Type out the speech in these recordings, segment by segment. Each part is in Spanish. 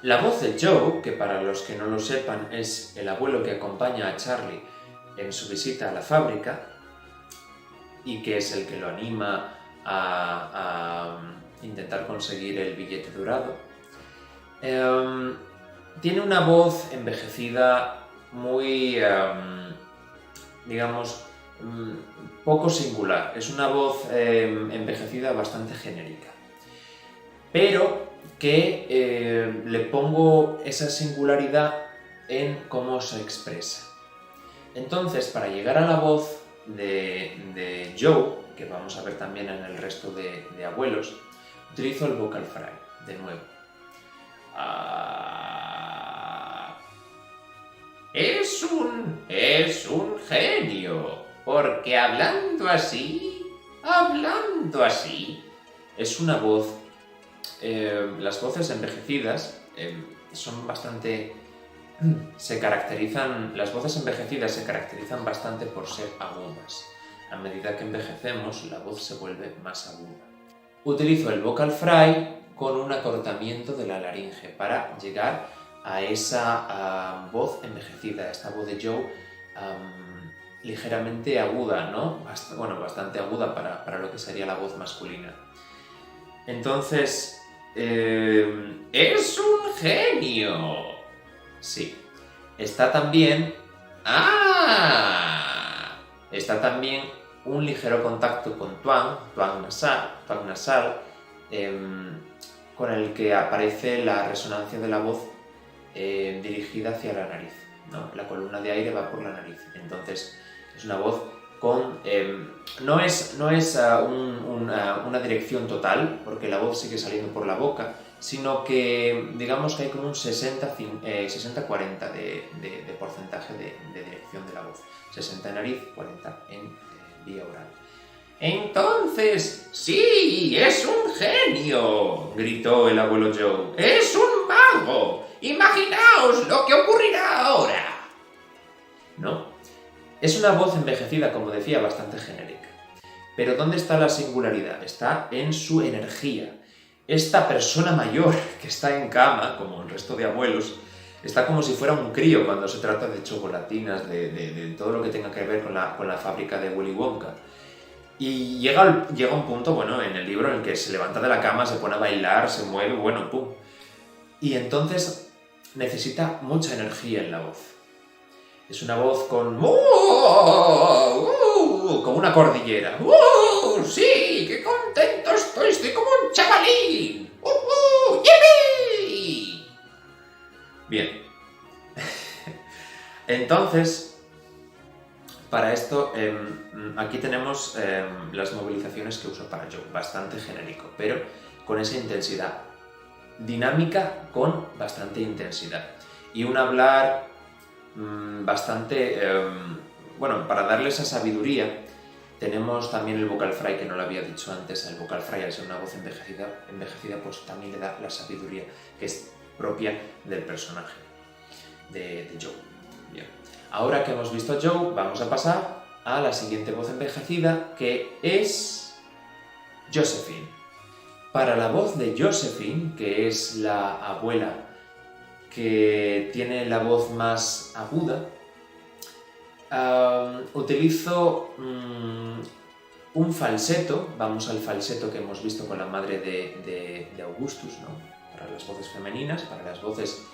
La voz de Joe, que para los que no lo sepan es el abuelo que acompaña a Charlie en su visita a la fábrica y que es el que lo anima a intentar conseguir el billete dorado, tiene una voz envejecida muy, digamos, poco singular. Es una voz envejecida bastante genérica. Pero que le pongo esa singularidad en cómo se expresa. Entonces, para llegar a la voz de Joe, que vamos a ver también en el resto de abuelos, utilizo el vocal fry, de nuevo. Es un genio, porque hablando así, es una voz. Las voces envejecidas son bastante. Las voces envejecidas se caracterizan bastante por ser agudas. A medida que envejecemos, la voz se vuelve más aguda. Utilizo el vocal fry con un acortamiento de la laringe para llegar a esa voz envejecida, esta voz de Joe ligeramente aguda, ¿no? Bastante aguda para lo que sería la voz masculina. Entonces, ¡es un genio! Sí. Está también un ligero contacto con twang nasal, con el que aparece la resonancia de la voz dirigida hacia la nariz, ¿no? La columna de aire va por la nariz. Entonces, es una voz con... no es una dirección total, porque la voz sigue saliendo por la boca, sino que digamos que hay como un 60-40 de porcentaje de dirección de la voz. 60 en nariz, 40 en vía oral. ¡Entonces, sí, es un genio!, gritó el abuelo Joe. ¡Es un mago! ¡Imaginaos lo que ocurrirá ahora! ¿No? Es una voz envejecida, como decía, bastante genérica. Pero ¿dónde está la singularidad? Está en su energía. Esta persona mayor que está en cama, como el resto de abuelos, está como si fuera un crío cuando se trata de chocolatinas, de todo lo que tenga que ver con la fábrica de Willy Wonka. Y llega un punto, en el libro en el que se levanta de la cama, se pone a bailar, se mueve, ¡pum! Y entonces necesita mucha energía en la voz. Es una voz con como una cordillera. ¡Sí! ¡Qué contento estoy! ¡Estoy como un chavalín! ¡Yipi! Bien. Entonces, para esto, aquí tenemos las movilizaciones que uso para Joe. Bastante genérico, pero con esa intensidad. Dinámica con bastante intensidad. Y un hablar bastante... para darle esa sabiduría, tenemos también el vocal fry, que no lo había dicho antes. El vocal fry, al ser una voz envejecida, pues también le da la sabiduría que es propia del personaje de Joe. Bien. Ahora que hemos visto a Joe, vamos a pasar a la siguiente voz envejecida, que es Josephine. Para la voz de Josephine, que es la abuela que tiene la voz más aguda, utilizo un falseto. Vamos al falseto que hemos visto con la madre de Augustus, ¿no? Para las voces femeninas, para las voces,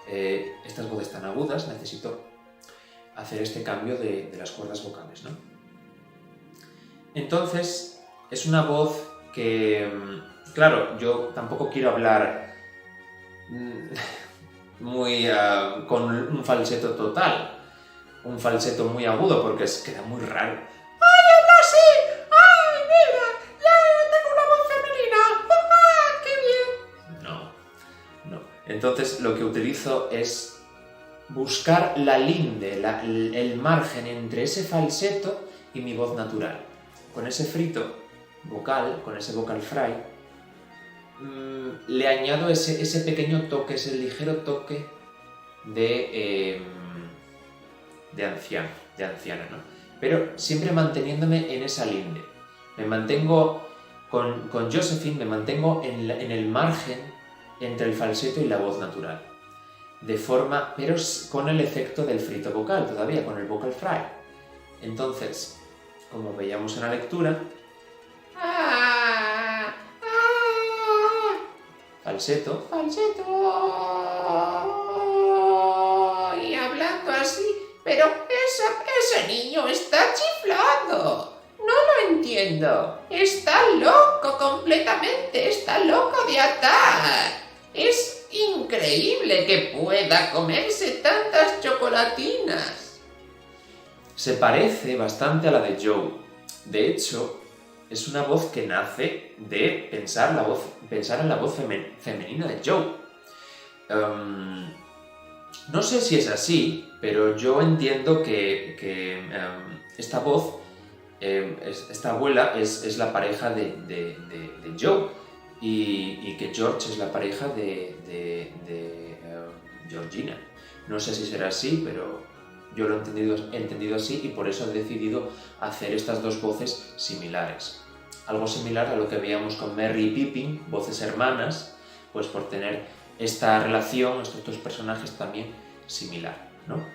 estas voces tan agudas, necesito hacer este cambio de las cuerdas vocales, ¿no? Entonces, es una voz que, claro, yo tampoco quiero hablar con un falseto total, un falseto muy agudo, porque queda muy raro. ¡Ay, habla así! ¡Ay, mira! ¡Ya tengo una voz femenina! ¡Ah, qué bien! No. Entonces lo que utilizo es buscar la linde, el margen entre ese falseto y mi voz natural. Con ese frito vocal, con ese vocal fry, le añado ese pequeño toque, ese ligero toque de anciana, ¿no? Pero siempre manteniéndome en esa linde. Me mantengo con Josephine, me mantengo en el margen entre el falseto y la voz natural. De forma, pero con el efecto del frito vocal todavía, con el vocal fry. Entonces, como veíamos en la lectura, falseto, y hablando así, pero ese niño está chiflando. No lo entiendo. Está loco completamente, está loco de atar. Es increíble que pueda comerse tantas chocolatinas. Se parece bastante a la de Joe. De hecho, es una voz que nace de pensar en la voz femenina de Joe. No sé si es así, pero yo entiendo que esta voz, esta abuela, es la pareja de Joe y que George es la pareja de Georgina. No sé si será así, pero yo lo he entendido así y por eso he decidido hacer estas dos voces similares. Algo similar a lo que veíamos con Merry y Pippin, voces hermanas, pues por tener esta relación, estos dos personajes también similar, ¿no?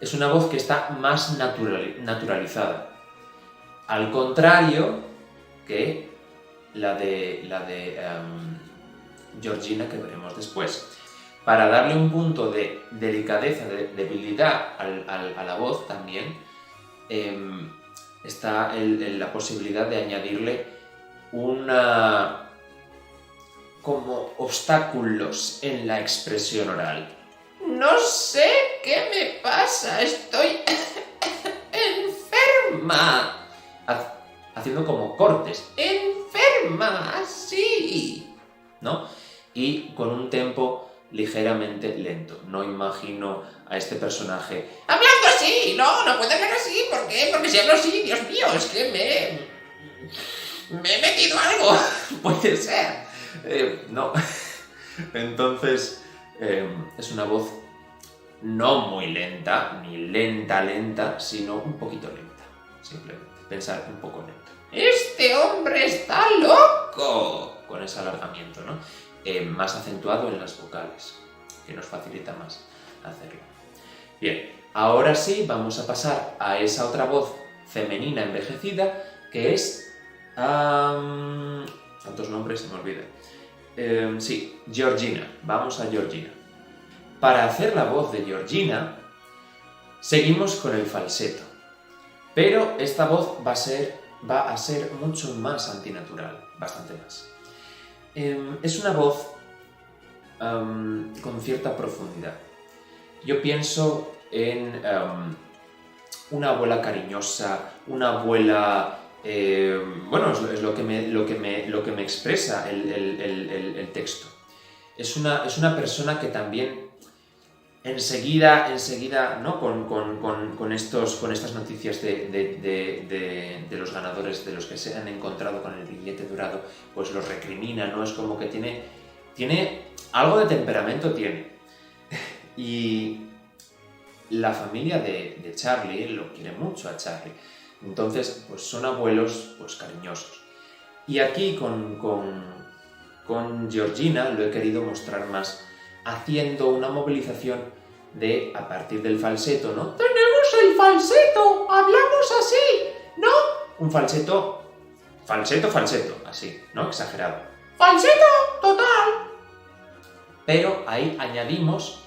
Es una voz que está más naturalizada. Al contrario que la de Georgina, que veremos después. Para darle un punto de delicadeza, de debilidad a la voz también, está la posibilidad de añadirle como obstáculos en la expresión oral. No sé qué me pasa, estoy enferma. Haciendo como cortes. Enferma, sí. ¿No? Y con un tempo ligeramente lento. No imagino a este personaje hablando así. No puede hablar así. ¿Por qué? Porque si hablo así, Dios mío, es que me he metido algo. Puede ser. No. Entonces, es una voz no muy lenta, ni lenta, sino un poquito lenta. Simplemente, pensar un poco lento. ¡Este hombre está loco! Con ese alargamiento, ¿no? Más acentuado en las vocales, que nos facilita más hacerlo. Bien, ahora sí vamos a pasar a esa otra voz femenina envejecida, que es... tantos nombres se me olvidan. Sí, Georgina. Vamos a Georgina. Para hacer la voz de Georgina, seguimos con el falseto. Pero esta voz va a ser mucho más antinatural, bastante más. Es una voz con cierta profundidad. Yo pienso en una abuela cariñosa, una abuela... bueno, es lo que me expresa el texto. Es una persona que también enseguida, ¿no? con estas noticias de los ganadores, de los que se han encontrado con el billete dorado, pues los recrimina, ¿no? Es como que tiene algo de temperamento, tiene. Y la familia de Charlie lo quiere mucho a Charlie. Entonces, pues son abuelos pues cariñosos. Y aquí con Georgina lo he querido mostrar más, haciendo una movilización a partir del falseto, ¿no? ¡Tenemos el falseto! ¡Hablamos así! ¿No? Un falseto, así, ¿no? Exagerado. ¡Falseto total! Pero ahí añadimos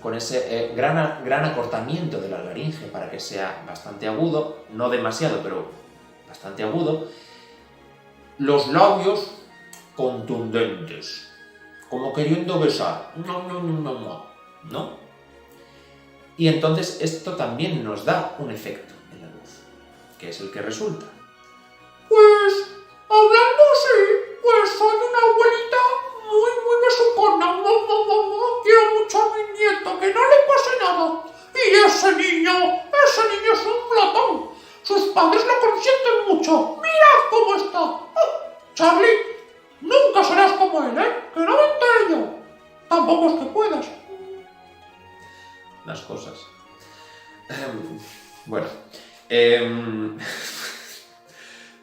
con ese gran acortamiento de la laringe para que sea bastante agudo, no demasiado, pero bastante agudo, los labios contundentes, como queriendo besar. No. Y entonces esto también nos da un efecto en la voz, que es el que resulta. Pues, hablando así, pues soy una abuelita muy besucona. Quiero mucho a mi nieto, que no le pase nada. Y ese niño es un glotón. Sus padres lo consienten mucho. ¡Mirad cómo está! Charlie, nunca serás como él, ¿eh? Que no me entere yo. Tampoco es que puedas. Las cosas. Bueno.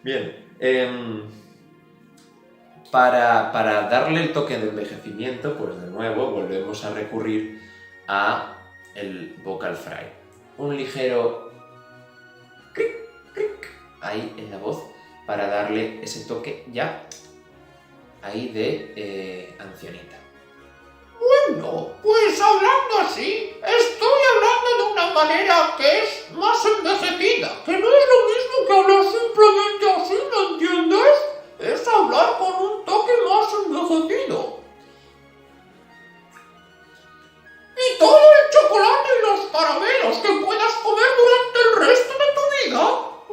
Bien. Para darle el toque de envejecimiento, pues de nuevo volvemos a recurrir a el vocal fry. Un ligero cric, cric, ahí en la voz para darle ese toque ya ahí de ancianita. Bueno, pues hablando así, estoy hablando de una manera que es más envejecida, que no es lo mismo que hablar simplemente así, ¿me entiendes? Es hablar con un toque más envejecido. Y todo el chocolate y los caramelos que puedas comer durante el resto de tu vida,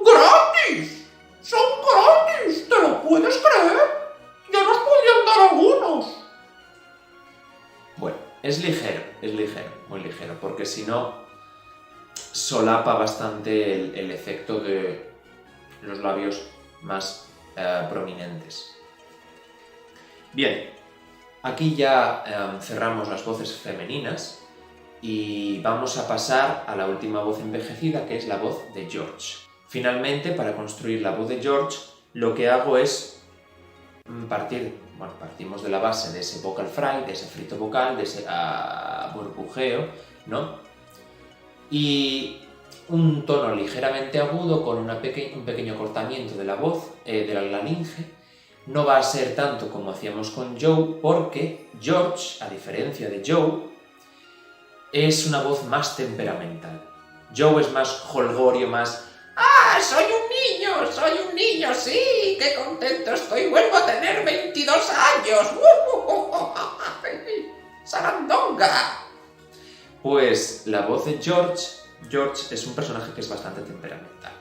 gratis. Son gratis, ¿te lo puedes creer? Ya nos podrían dar algunos. Bueno, es ligero, muy ligero, porque si no solapa bastante el efecto de los labios más prominentes. Bien, aquí ya cerramos las voces femeninas y vamos a pasar a la última voz envejecida, que es la voz de George. Finalmente, para construir la voz de George, lo que hago es partimos de la base de ese vocal fry, de ese frito vocal, de ese burbujeo, ¿no? Y un tono ligeramente agudo con un pequeño cortamiento de la voz, de la laringe. No va a ser tanto como hacíamos con Joe, porque George, a diferencia de Joe, es una voz más temperamental. Joe es más holgorio, más... ¡Ah, soy un niño, sí! ¡Qué contento estoy! ¡Vuelvo a tener 22 años! ¡Sarandonga! Pues la voz de George es un personaje que es bastante temperamental.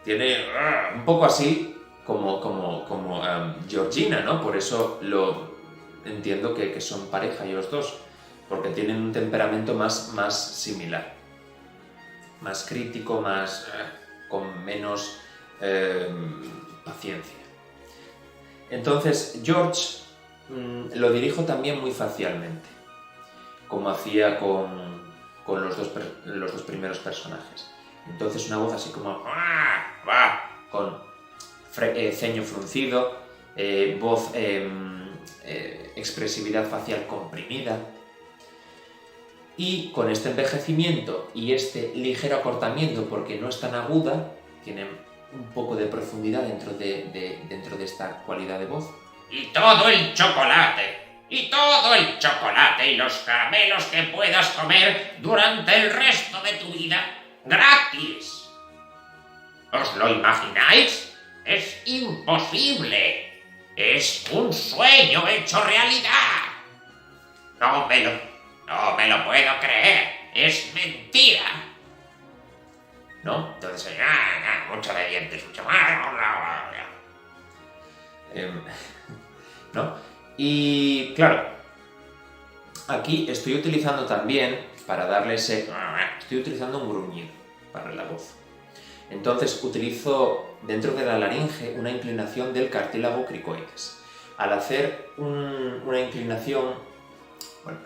Tiene un poco así como Georgina, ¿no? Por eso lo entiendo que son pareja ellos dos, porque tienen un temperamento más similar. Más crítico, con menos paciencia. Entonces, George lo dirijo también muy facialmente, como hacía con los dos primeros personajes. Entonces, una voz así como... con ceño fruncido, voz, expresividad facial comprimida. Y con este envejecimiento y este ligero acortamiento, porque no es tan aguda, tiene un poco de profundidad dentro de esta cualidad de voz. Y todo el chocolate y los caramelos que puedas comer durante el resto de tu vida, gratis. ¿Os lo imagináis? Es imposible. Es un sueño hecho realidad. No me lo puedo creer. Es mentira. ¿No? Entonces, mucho de dientes, mucho más. ¿No? Y claro, aquí estoy utilizando también, para darle ese... Estoy utilizando un gruñido para la voz. Entonces utilizo dentro de la laringe una inclinación del cartílago cricoides. Al hacer una inclinación,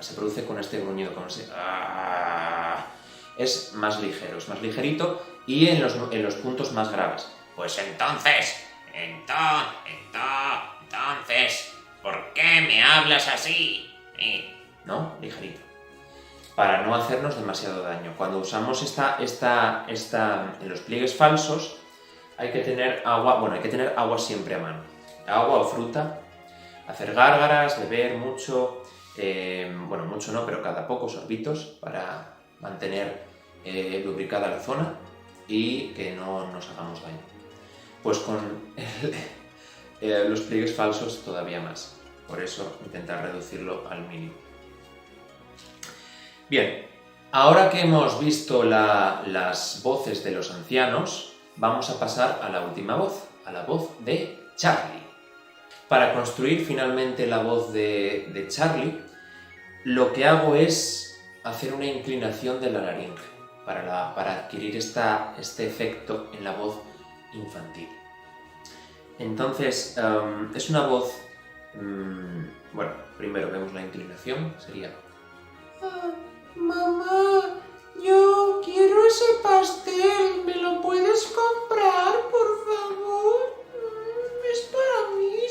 se produce con este gruñido, con ese... Es más ligero, es más ligerito y en los puntos más graves. Pues entonces, ¿por qué me hablas así? ¿No? Ligerito. Para no hacernos demasiado daño. Cuando usamos esta en los pliegues falsos, hay que tener agua siempre a mano. Agua o fruta, hacer gárgaras, beber mucho, mucho no, pero cada poco sorbitos para mantener lubricada la zona y que no nos hagamos daño. Pues con los pliegues falsos todavía más. Por eso intentar reducirlo al mínimo. Bien, ahora que hemos visto las voces de los ancianos, vamos a pasar a la última voz, a la voz de Charlie. Para construir finalmente la voz de Charlie, lo que hago es hacer una inclinación de la laringe para adquirir este efecto en la voz infantil. Entonces, es una voz... primero vemos la inclinación, sería... Mamá, yo quiero ese pastel, ¿me lo puedes comprar, por favor? Es para mí,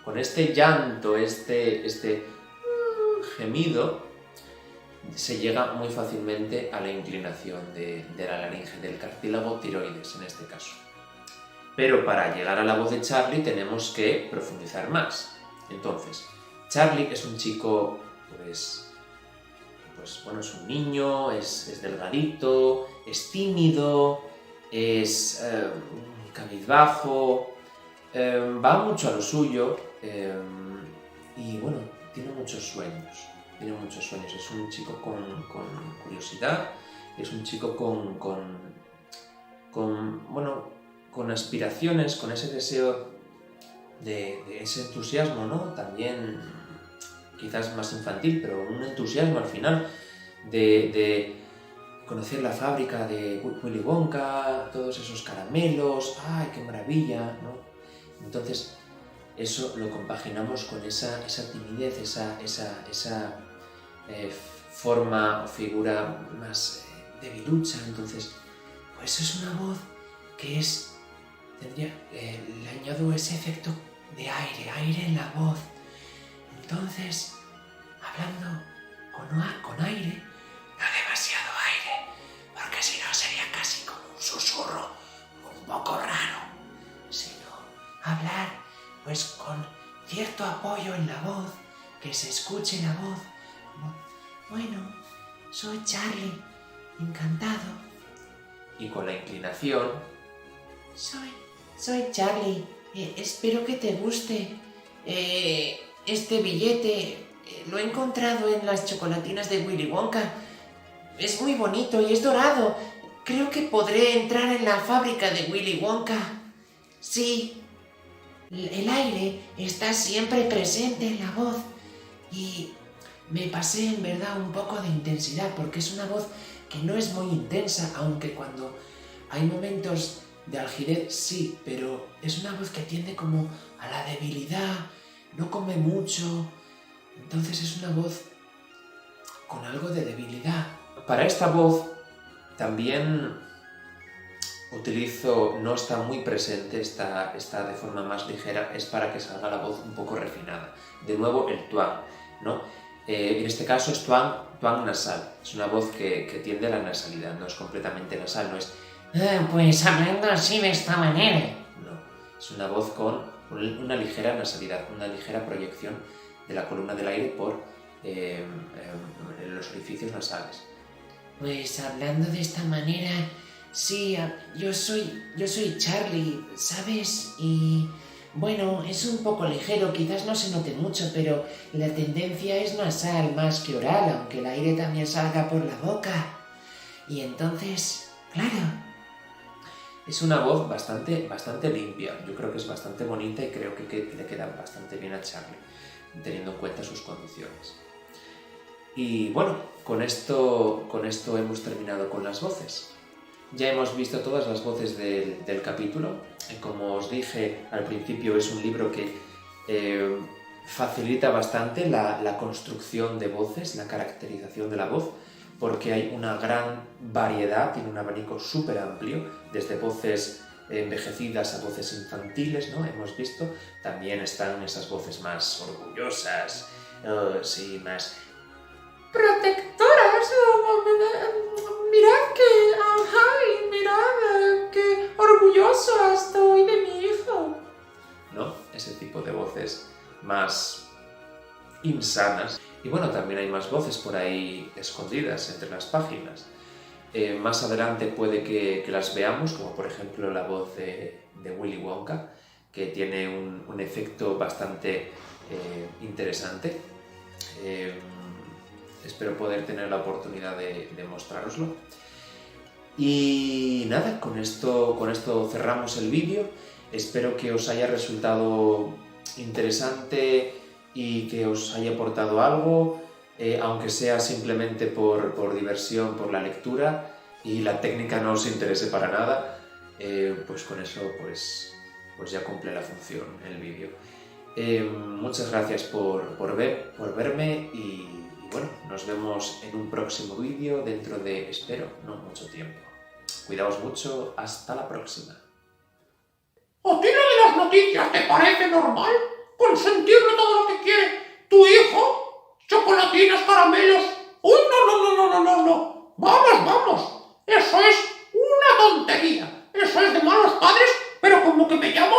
con este llanto, este gemido, se llega muy fácilmente a la inclinación de la laringe, del cartílago tiroides en este caso. Pero para llegar a la voz de Charlie tenemos que profundizar más. Entonces, Charlie es un chico, pues bueno, es un niño, es delgadito, es tímido, es cabizbajo, va mucho a lo suyo y bueno, tiene muchos sueños. Es un chico con curiosidad, es un chico con aspiraciones, con ese deseo de ese entusiasmo, ¿no? También quizás más infantil, pero un entusiasmo al final de conocer la fábrica de Willy Wonka, todos esos caramelos, ¡ay, qué maravilla!, ¿no? Entonces, eso lo compaginamos con esa timidez, esa forma o figura más debilucha. Entonces, pues es una voz que le añado ese efecto de aire en la voz. Entonces, hablando con aire, no demasiado aire, porque si no sería casi como un susurro un poco raro, sino hablar pues con cierto apoyo en la voz, que se escuche la voz. Bueno, soy Charlie, encantado. Y con la inclinación. Soy Charlie, espero que te guste. Este billete lo he encontrado en las chocolatinas de Willy Wonka. Es muy bonito y es dorado. Creo que podré entrar en la fábrica de Willy Wonka. Sí, el aire está siempre presente en la voz y me pasé en verdad un poco de intensidad porque es una voz que no es muy intensa, aunque cuando hay momentos de algidez sí, pero es una voz que tiende como a la debilidad, no come mucho, entonces es una voz con algo de debilidad. Para esta voz también utilizo, no está muy presente, está de forma más ligera, es para que salga la voz un poco refinada. De nuevo el twang, ¿no? En este caso es twang nasal, es una voz que tiende a la nasalidad, no es completamente nasal, no es Pues hablando así de esta manera. No, es una voz con una ligera nasalidad, una ligera proyección de la columna del aire por los orificios nasales. Pues hablando de esta manera, sí, yo soy Charlie, ¿sabes? Y bueno, es un poco ligero, quizás no se note mucho, pero la tendencia es nasal más que oral, aunque el aire también salga por la boca. Y entonces, claro, es una voz bastante limpia. Yo creo que es bastante bonita y creo que le queda bastante bien a Charlie, teniendo en cuenta sus condiciones. Y bueno, con esto hemos terminado con las voces. Ya hemos visto todas las voces del capítulo. Como os dije al principio, es un libro que facilita bastante la construcción de voces, la caracterización de la voz, porque hay una gran variedad, tiene un abanico súper amplio, desde voces envejecidas a voces infantiles, ¿no? Hemos visto. También están esas voces más orgullosas, sí, más protectoras. Mirad qué orgulloso estoy de mi hijo. ¿no? Ese tipo de voces más insanas. Y bueno, también hay más voces por ahí escondidas entre las páginas. Más adelante puede que las veamos, como por ejemplo la voz de Willy Wonka, que tiene un efecto bastante interesante. Espero poder tener la oportunidad de mostrároslo. Y nada, con esto cerramos el vídeo. Espero que os haya resultado interesante y que os haya aportado algo, aunque sea simplemente por diversión, por la lectura, y la técnica no os interese para nada, pues con eso pues ya cumple la función el vídeo. Muchas gracias por verme y bueno, nos vemos en un próximo vídeo dentro de, espero, no mucho tiempo. Cuidaos mucho, hasta la próxima. ¿A ti lo de las noticias te parece normal? consentirle todo lo que quiere. Tu hijo, chocolatinas, caramelos. ¡Uy, no! Vamos. Eso es una tontería. Eso es de malos padres, pero como que me llamo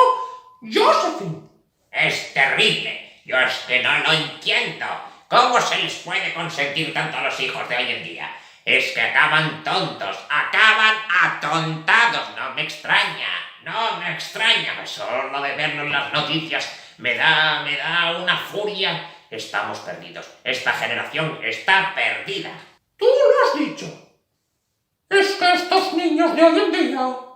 Josephine. Es terrible. Yo es que no lo entiendo. ¿Cómo se les puede consentir tanto a los hijos de hoy en día? Es que acaban tontos, acaban atontados. No me extraña. Solo de verlo en las noticias me da una furia. Estamos perdidos. Esta generación está perdida. Tú lo has dicho. Es que estos niños de hoy en día